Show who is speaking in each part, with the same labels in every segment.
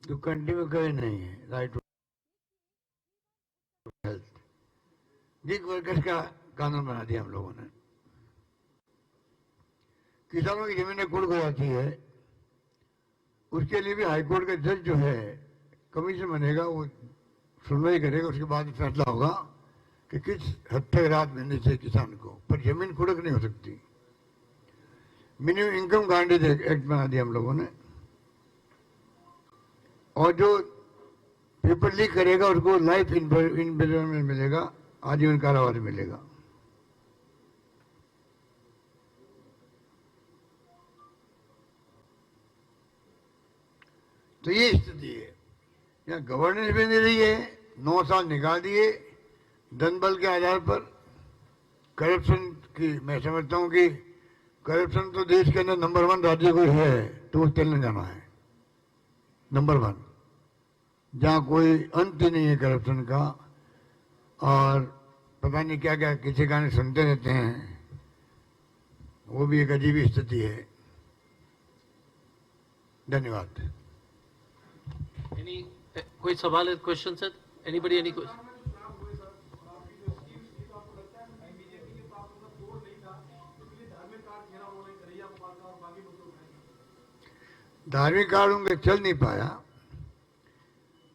Speaker 1: तो कंटिन्यू कहीं नहीं है right to health. Gig workers का कानून बना दिया हम लोगों ने। किसानों की जमीनें कुड़ हो जाती है, उसके लिए भी हाईकोर्ट का जज जो है कमीशन बनेगा, वो सुनवाई करेगा, उसके बाद फैसला होगा कि किस हद तक राहत मिलनी चाहिए किसान को, पर जमीन कुड़क नहीं हो सकती। मिनिमम इनकम गारंटी एक्ट बना दिया हम लोगों ने, और जो पेपर लीक करेगा उसको लाइफ इम्प्रिजनमेंट मिलेगा, आजीवन कारावास मिलेगा। तो ये स्थिति है, यहाँ गवर्नेंस भी नहीं रही है, 9 साल निकाल दिए धन बल के आधार पर। करप्शन की मैं समझता हूं कि करप्शन तो देश के अंदर नंबर 1 राज्य कोई है तो वो तेलंगाना है, नंबर 1, जहां कोई अंत ही नहीं है करप्शन का। और पता नहीं क्या क्या किसी गाने सुनते रहते हैं, वो भी एक अजीब स्थिति है। धन्यवाद।
Speaker 2: कोई सवाल है, question sir? Anybody any question?
Speaker 1: धार्मिक कार्ड उनके चल नहीं पाया।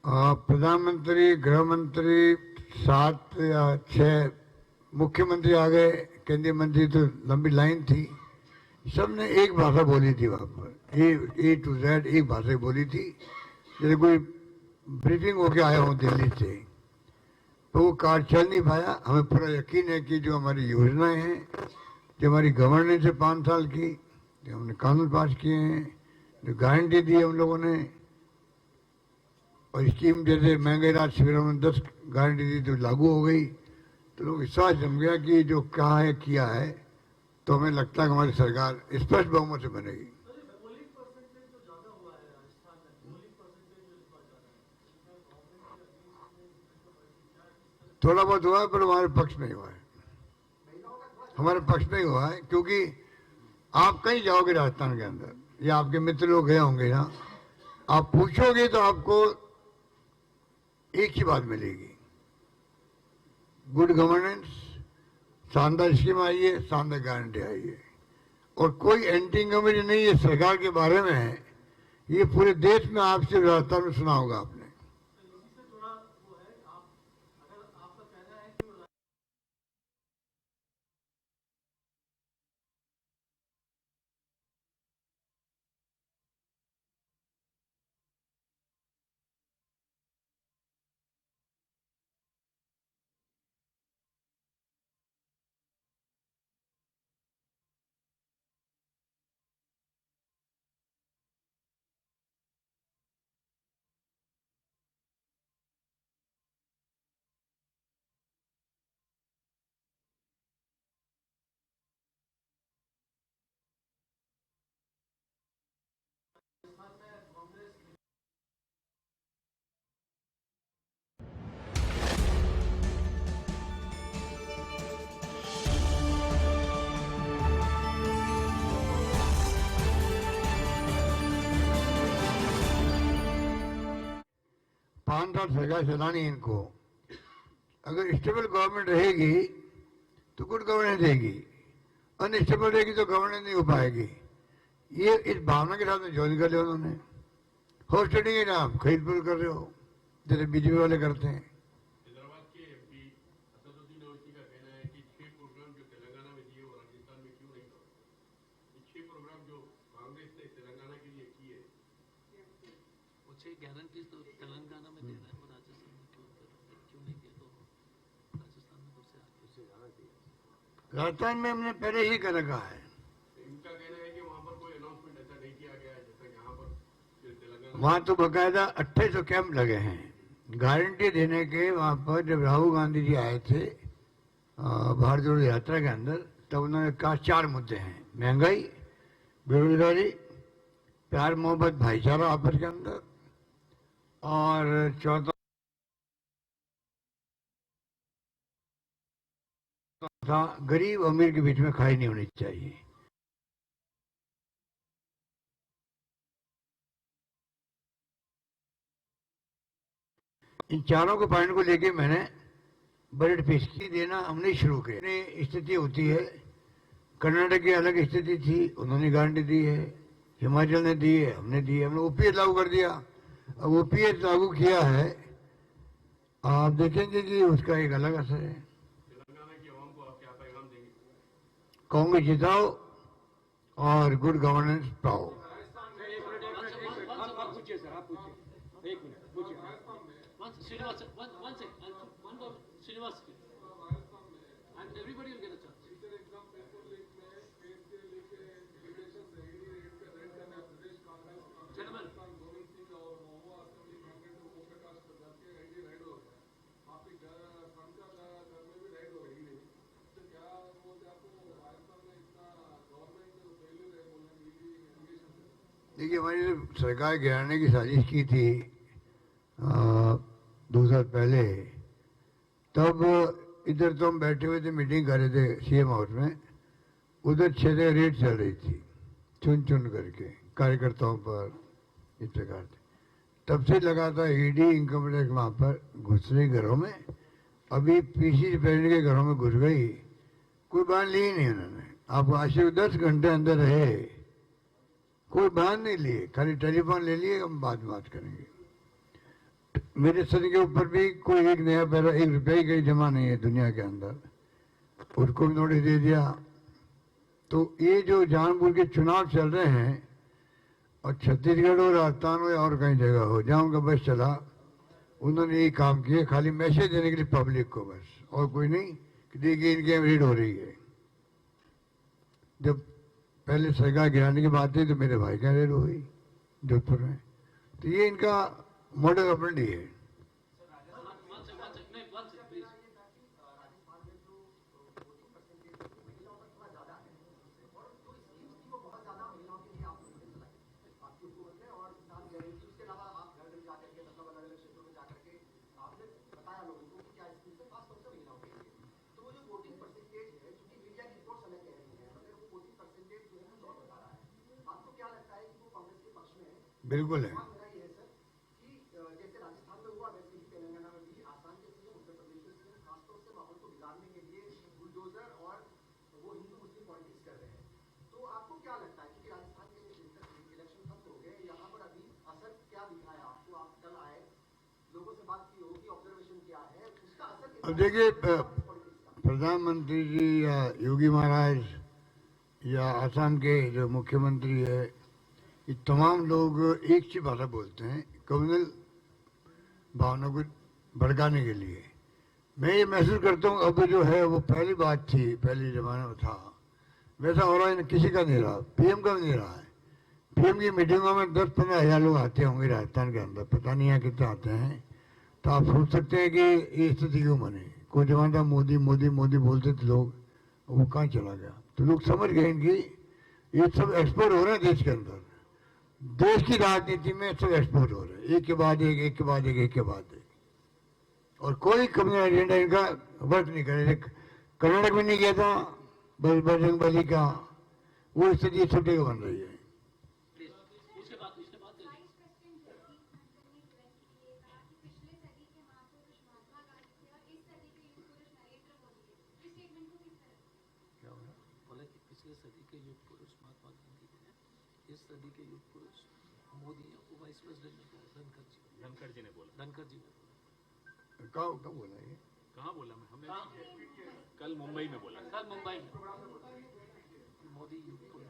Speaker 1: प्रधानमंत्री, गृह मंत्री, 7 या 6 मुख्यमंत्री आ गए, केंद्रीय मंत्री तो लंबी लाइन थी, सबने एक भाषा बोली थी वहां पर, ए टू जेड एक भाषा बोली थी, जैसे कोई ब्रीफिंग होके आया हूँ दिल्ली से। तो वो कार्ड चल नहीं पाया। हमें पूरा यकीन है कि जो हमारी योजनाएं हैं, जो हमारी गवर्नेंस है 5 साल की, जो हमने कानून पास किए हैं, जो गारंटी दी है हम लोगों ने, और स्कीम जैसे महंगाई राहत शिविरों में 10 गारंटी दी तो लागू हो गई, तो लोग विश्वास जम गया कि जो कहा है किया है। तो हमें लगता है कि हमारी सरकार स्पष्ट बहुमत से बनेगी। थोड़ा बहुत हुआ है पर हमारे पक्ष में हुआ है, हमारे पक्ष में हुआ है, क्योंकि आप कहीं जाओगे राजस्थान के अंदर या आपके मित्र लोग गए होंगे ना, आप पूछोगे तो आपको एक ही बात मिलेगी, गुड गवर्नेंस, शानदार स्कीम आई है, शानदार गारंटी आई है, और कोई एंटी इनकम्बेंसी नहीं है सरकार के बारे में है। ये पूरे देश में आपसे राजस्थान में सुना होगा आपने। पांच साल सरकार चलानी इनको। अगर स्टेबल गवर्नमेंट रहेगी तो गुड गवर्नेंस रहेगी, अनस्टेबल रहेगी तो गवर्नेंस नहीं हो पाएगी। ये इस भावना के साथ में ज्वाइन कर लिया उन्होंने। होस्ट ट्रेडिंग है ना, आप खरीद फरोख्त कर रहे हो जैसे बीजेपी वाले करते हैं।
Speaker 3: हैदराबाद के एमपी असदुद्दीन ओवैसी का कहना है कि 6 प्रोग्राम जो तेलंगाना में दिए वो राजस्थान में क्यों नहीं करो। ये 6 प्रोग्राम जो कांग्रेस ने तेलंगाना के लिए किए,
Speaker 2: वो 6 गारंटी तो तेलंगाना में दे रहा है, वो राजस्थान में क्यों नहीं दिया? तो राजस्थान में तो उससे जाना चाहिए।
Speaker 1: राजस्थान में हमने पहले ही कर रखा है।
Speaker 3: इनका कहना है कि वहां पर कोई अनाउंसमेंट ऐसा नहीं किया गया है जैसा यहाँ पर तेलंगाना।
Speaker 1: वहां तो बाकायदा 2800 कैंप लगे हैं गारंटी देने के। वहां पर जब राहुल गांधी जी आए थे भारत जोड़ो यात्रा के अंदर, तब उन्होंने कहा 4 मुद्दे हैं: महंगाई, बेरोजगारी, प्यार मोहब्बत भाईचारा आपस के अंदर, और चौथा था गरीब अमीर के बीच में खाई नहीं होनी चाहिए। इन चारों के पॉइंट को लेके मैंने बजट पेश की देना हमने शुरू किया। स्थिति होती है, कर्नाटक की अलग स्थिति थी, उन्होंने गारंटी दी है, हिमाचल ने दी है, हमने दी है, हमने ओपीएस लागू कर दिया। अब ओपीएस लागू किया है, आप देखेंगे कि उसका एक अलग असर है।
Speaker 3: तेलंगाना की आवाम को आप क्या पैगाम देंगे?
Speaker 1: कांग्रेस जिताओ और गुड गवर्नेंस पाओ।
Speaker 2: Srinivas, one second, one more, Srinivas, and everybody will get a chance. Gentlemen,
Speaker 1: देखिए, हमारी जो सरकार गिराने की साजिश की थी 2 साल पहले, तब इधर तो हम बैठे हुए थे, मीटिंग कर रहे थे सीएम हाउस में, उधर 6 जगह रेड चल रही थी, चुन चुन करके कार्यकर्ताओं पर, इस प्रकार से। तब से लगा था ईडी इनकम टैक्स वहां पर घुस रही घरों में। अभी पीसी प्रेसिडेंट के घरों में घुस गई, कोई बात ली ही नहीं उन्होंने। आप आज से 10 घंटे अंदर रहे, कोई बयान नहीं लिए, खाली टेलीफोन ले लिए, हम बात करेंगे। मेरे सर के ऊपर भी कोई एक नया पैसा 1 रुपया कहीं जमा नहीं है दुनिया के अंदर, उसको भी नोटिस दे दिया। तो ये जो जानबूझ के चुनाव चल रहे हैं, और छत्तीसगढ़ हो, राजस्थान हो या और कहीं जगह हो जहाँ उनका बस चला, उन्होंने ये काम किए खाली मैसेज देने के लिए पब्लिक को, बस, और कोई नहीं कि देखिए इनकी रेड हो रही है। जब पहले सरकार गिराने की बात थी तो मेरे भाई का रेड हुई जोधपुर में। तो ये इनका मॉडल ऑपरेंडी है।
Speaker 2: one second, please.
Speaker 1: बिल्कुल है। अब देखिए, प्रधानमंत्री जी या योगी महाराज या आसाम के जो मुख्यमंत्री है, ये तमाम लोग एक ही भाषा बोलते हैं, कम्युनल भावना को भड़काने के लिए। मैं ये महसूस करता हूँ अब जो है वो पहली बात थी, पहले जमाने में था, वैसा हो रहा है किसी का नहीं रहा, पीएम का भी नहीं रहा है। पीएम की मीटिंगों में 10-15 हजार लोग आते होंगे राजस्थान के अंदर, पता नहीं यहाँ कितने आते हैं। तो आप सोच सकते हैं कि ये स्थिति क्यों बनी। कोई जमाना मोदी मोदी मोदी बोलते थे लोग, वो कहाँ चला गया। तो लोग समझ गए कि ये सब एक्सपोर्ट हो रहे हैं देश के अंदर, देश की राजनीति में सब एक्सपोर्ट हो रहे हैं, एक के बाद एक, एक के बाद एक, एक के बाद एक, और कोई कम्युनल एजेंडा इनका वर्क नहीं करे। कर्नाटक में नहीं किया था बजरंग बली का, वो स्थिति छोटे को बन रही है।
Speaker 2: Please. उसके बाद बोले कि पिछले सदी के युग पुरुष महात्मा गांधी ने, इस सदी के युग पुरुष मोदी या वाइस प्रेसिडेंट ने बोला, धनखड़ जी ने बोला।
Speaker 1: कहाँ बोला ये?
Speaker 4: कहाँ बोला हमने कल मुंबई में बोला।
Speaker 2: मोदी युग पुरुष।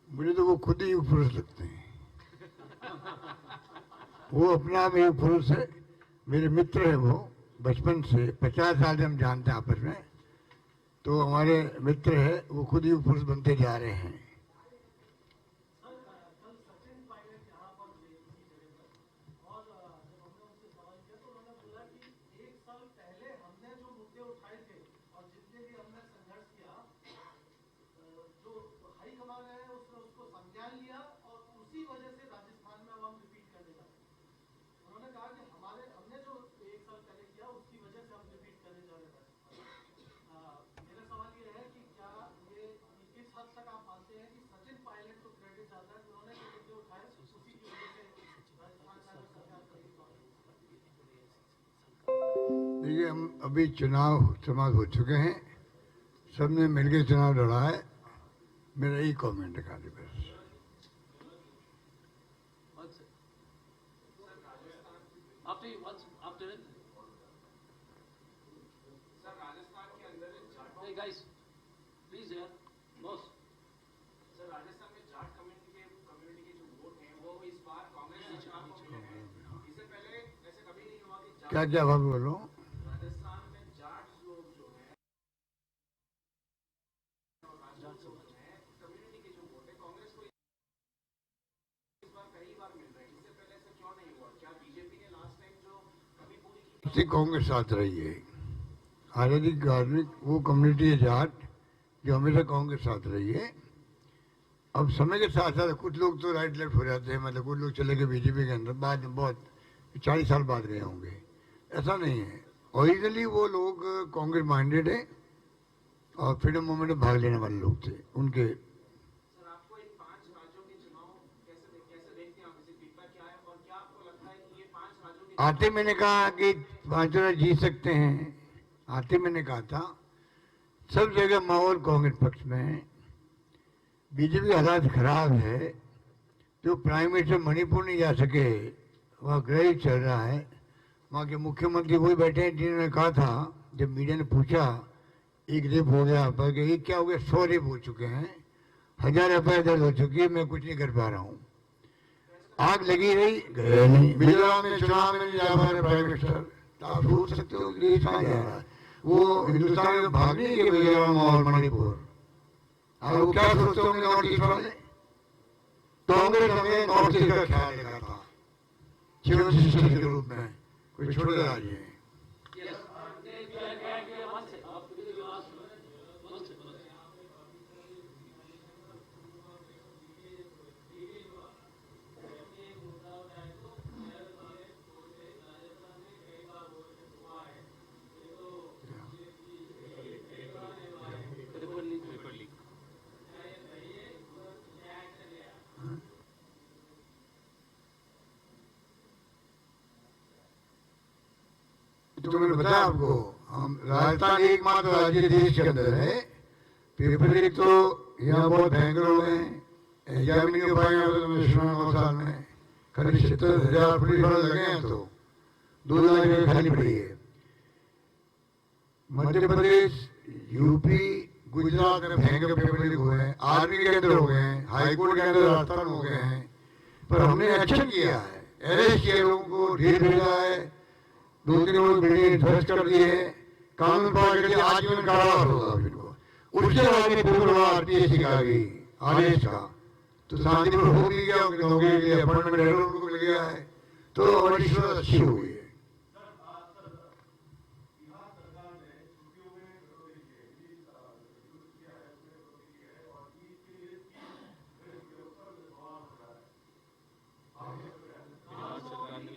Speaker 1: मुझे तो वो खुद ही युग पुरुष लगते हैं। वो अपना आप युग पुरुष है, मेरे मित्र है वो, बचपन से 50 साल से हम जानते हैं आपस में। तो हमारे मित्र है, वो खुद युग पुरुष बनते जा रहे हैं। देखिए हम अभी चुनाव समाप्त हो चुके हैं, सबने मिलकर चुनाव लड़ा है, मेरा यही कमेंट है खाली बस।
Speaker 2: One second. After you, after it. Hey guys, please यार, boss.
Speaker 5: सर राजस्थान में जाट कम्युनिटी के जो वोट हैं वो इस बार कांग्रेस सरकार को मिले हैं। इससे पहले ऐसे कभी नहीं हुआ कि
Speaker 1: क्या क्या बात बोलो?
Speaker 5: राजस्थान में जाट लोग जो है कम्युनिटी के जो वोट है कांग्रेस को इस बार पहली बार मिल रहे हैं। इससे पहले ऐसा क्यों नहीं हुआ? क्या बीजेपी ने लास्ट टाइम जो कमी पूरी की
Speaker 1: कांग्रेस साथ रही है, आजादी कार्मिक वो कम्युनिटी है जाट जो हमेशा कांग्रेस साथ रही है। अब समय के साथ साथ कुछ लोग तो राइट लेफ्ट हो जाते हैं, मतलब कुछ लोग चले गए बीजेपी के अंदर, बाद में बहुत 40 साल बाद गए होंगे, ऐसा नहीं है। ओरिजिनली वो लोग कांग्रेस माइंडेड है और फ्रीडम मूवमेंट में भाग लेने वाले लोग थे उनके।
Speaker 5: सर आपको इन 5 राज्यों के चुनाव कैसे देखते हैं आप? इसे फीडबैक क्या है और क्या आपको लगता है कि ये 5 राज्यों के
Speaker 1: आते मैंने कहा कि 5 जीत सकते हैं, आते मैंने कहा था सब जगह माहौल कांग्रेस पक्ष में है। बीजेपी का हालात खराब है, जो प्राइम मिनिस्टर मणिपुर नहीं जा सके, वहाँ गृह चल रहा है, वहाँ के मुख्यमंत्री वही बैठे हैं जिन्होंने कहा था जब मीडिया ने पूछा एक रेप हो गया पर ये क्या हो गया, 100 रेप हो चुके हैं, 1000 एफआईआर दर्ज हो चुकी है, मैं कुछ नहीं कर पा रहा हूँ। आग लगी रही, गए नहीं, मिजोरम में चुनाव में नहीं जा पा रहे प्राइम मिनिस्टर। तो आप सोच सकते हो कि देश कहाँ जा रहा है? वो हिंदुस्तान में भाग नहीं के मिजोरम और मणिपुर। और वो क्या सोचते होंगे नॉर्थ ईस्ट वाले? कांग्रेस हमें नॉर्थ ईस्ट का ख्याल रखा था जीवन सिस्टम के रूप में, कोई छोड़ रहा है।
Speaker 2: Yes. One second. After you ask, one second.
Speaker 4: Paper leak
Speaker 1: तो मैंने बताया आपको, हम राजस्थान एकमात्र राज्य देश के अंदर है, पेपर लीक तो यहाँ बहुत भयंकर हो गए हैं। एग्जाम नहीं हो पाएंगे तो मैं सुना 9 साल में करीब 70,000 पुलिस वाले लगे हैं, तो 2 लाख जगह खाली पड़ी है। मध्य प्रदेश, यूपी, गुजरात में भयंकर पेपर लीक हुए हैं, आर्मी के अंदर हो गए हैं, हाईकोर्ट के अंदर राजस्थान हो गए हैं, पर हमने एक्शन किया है, अरेस्ट किए लोगों को, ढेर भेजा है, 2-3 लोग बिल्डिंग ध्वस्त कर दिए, कानून पास करके आजीवन कारावास होगा इनको। उसके बाद में पेपर हुआ आरपीएससी का भी आदेश का, तो शांतिपूर्ण हो भी गया, नौकरी के लिए अपॉइंटमेंट लेटर उनको मिल गया है, तो हमारी शुरुआत अच्छी हुई है।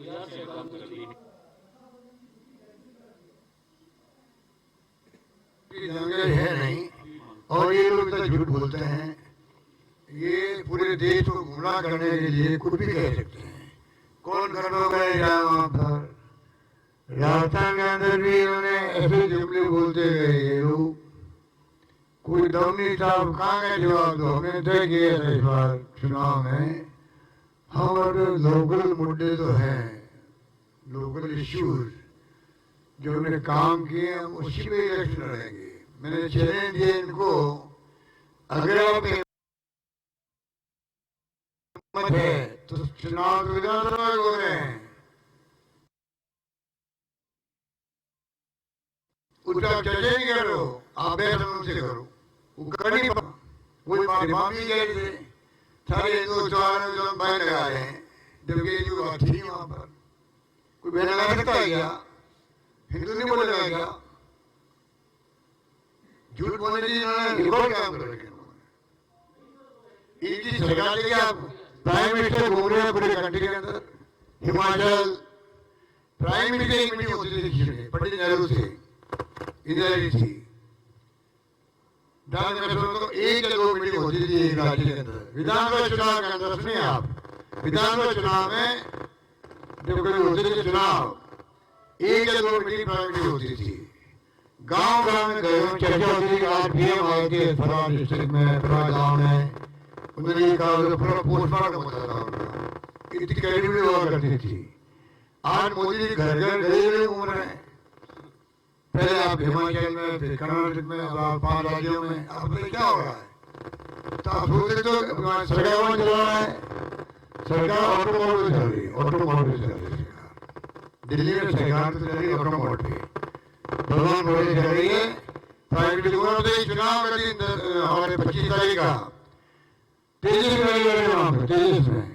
Speaker 4: बिहार सरकार ने कर ली है।
Speaker 1: जंगल है नहीं, और ये लोग तो झूठ बोलते हैं, ये पूरे देश को गुमराह करने के लिए कुछ भी कह सकते हैं। कौन खड़ो गए वहां पर, राजस्थान के अंदर भी इन्होंने ऐसे जुमले बोलते गए ये लोग, कोई दम नहीं था। कहाँ गए जवाब दो, हमने तय किया था इस बार चुनाव में, हमारे लोकल मुद्दे तो हैं, लोकल इश्यूज जो हमने काम किए हम उसी पे इलेक्शन लड़ेंगे। मैंने चैलेंज दिया इनको, अगर आप हिम्मत है तो चुनाव तो विधानसभा में हो रहे हैं, उसका चर्चा नहीं करो, आप बेहतर से करो, वो कर नहीं पा, वही माफी कह रहे थे सारे हिंदुस्तान जो बैन लगा रहे हैं, जबकि जो बात थी वहां पर कोई बैन लगा सकता है क्या? हिंदू नहीं बोलेगा क्या? झूठ बोलने की रिकॉर्ड काम कर रखे इनकी सरकार देखिए। आप प्राइम मिनिस्टर घूम रहे हैं पूरे कंट्री के अंदर, हिमाचल प्राइम मिनिस्टर एक मीटिंग होती थी पंडित नेहरू से, इंदिरा जी थी, तो 1 या 2 मीटिंग होती थी एक राज्य के अंदर। विधानसभा चुनाव के अंदर सुनिए आप, विधानसभा चुनाव में जब कोई होते थे चुनाव, एक या दो मीटिंग प्राइवेट होती थी, गांव गांव में गए चर्चा होती थी। आज पीएम आए थे फला डिस्ट्रिक्ट में, फला गाँव में, उन्होंने ये कहा तो पूरा पोस्टमार्टम होता था उनका, इतनी क्रेडिबिलिटी हुआ करती थी। आज मोदी जी घर घर गए घूम रहे हैं। पहले आप हिमाचल में, फिर कर्नाटक में, अब आप 5 राज्यों में, अब बताइए क्या हो रहा है। तो आप सोचते तो सरकार कौन चला रहा है? सरकार ऑटोमोबाइल चल रही है, ऑटोमोबाइल चल रही है। दिल्ली में सरकार तो चल रही है ऑटोमोबाइल पे, भगवान मोदी चल रही है प्राइवेट। चुनाव का दिन हमारे 25 तारीख का तेजस में, वहाँ पे तेजस में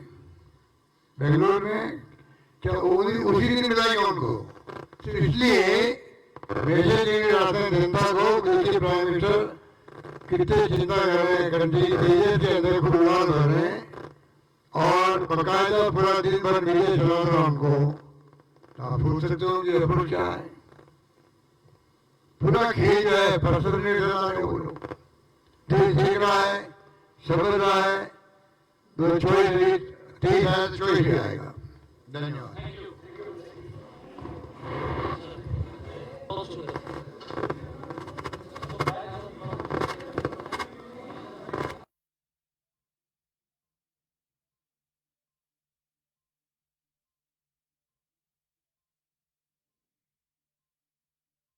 Speaker 1: बेंगलोर में, क्या उसी दिन मिलाएगा उनको? तो इसलिए मैसेज देने जाते हैं जनता को, देखिए प्राइम मिनिस्टर कितने चिंता कर रहे हैं, कंट्री तेजस के अंदर खूब उड़ान हो रहे हैं और बकायदा पूरा दिन भर मीडिया चला रहा उनको। आप पूछ सकते हो कि अप्रोच क्या है? पूरा खेल जो है परसों नहीं चला रहे वो लोग। देश देख रहा है, समझ रहा है, 23 चॉइस भी आएगा। धन्यवाद।